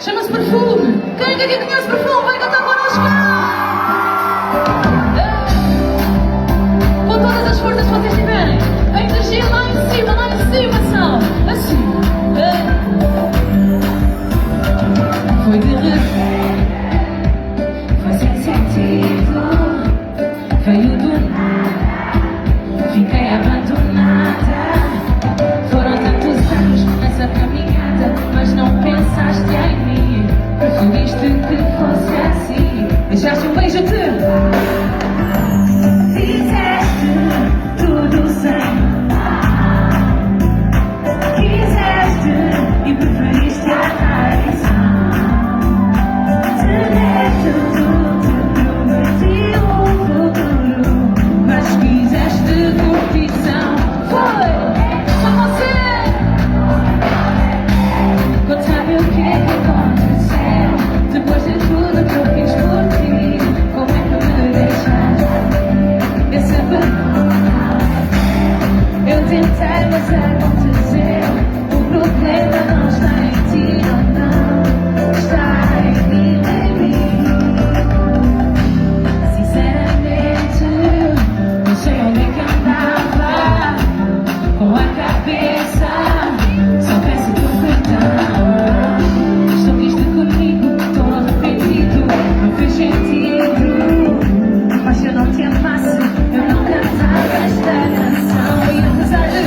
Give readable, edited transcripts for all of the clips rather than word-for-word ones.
Chama-se Perfume. Quem aqui conhece Perfume vai cantar connosco? Com todas as forças que vocês tiverem. A energia lá em cima, são. Assim. Foi de repente, foi sem sentido, veio do nada, fiquei abandonada. Foram tantos anos nessa caminhada, mas não pensaste em mim. Preferiste que fosse assim, deixaste um beijo-te. Fizeste tudo sem quiseste e preferiste a traição. Te deste tudo, prometi um futuro, mas quiseste curtição. Foi só você. Conta-me o que é que aconteceu depois de tudo que eu fiz por ti. Como é que me deixaste? Eu sempre eu tentei, mas aconteceu. O problema não está em ti, não está em mim, baby. Sinceramente, não sei onde é que andava com a cabeça. Só peço teu perdão. Estou triste comigo, estou arrependido. Não fez sentido. Mas se eu não te amasse, eu não cantava esta canção. E apesar de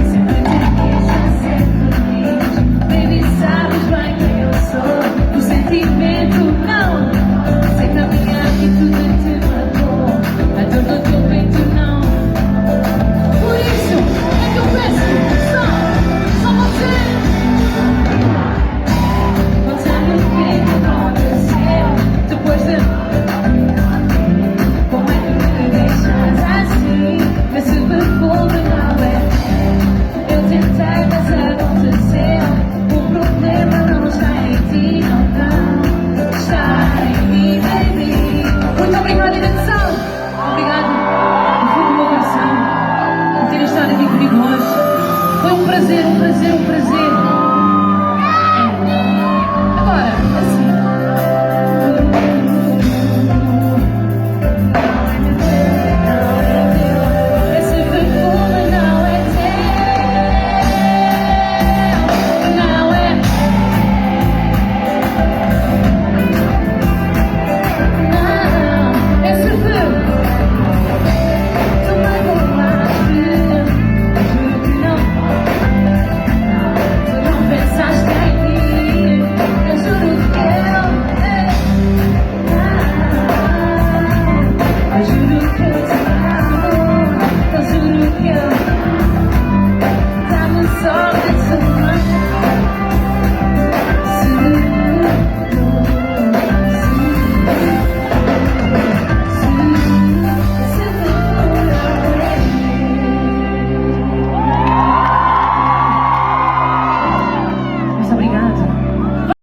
sempre te quis fazer feliz, baby, sabes bem quem eu sou. Do sentimento, não. Sei que a minha atitude te matou. A dor do teu peito, não. Por isso é que eu peço só você. Conta-me o que é que aconteceu depois de. Como é que me deixas assim? Esse perfume não é. Eu tentei, mas aconteceu. O problema não está em ti, não está em mim, baby. Muito obrigada, direção. Obrigada no fundo do meu coração por terem estado aqui comigo hoje. Foi um prazer, um prazer, um prazer.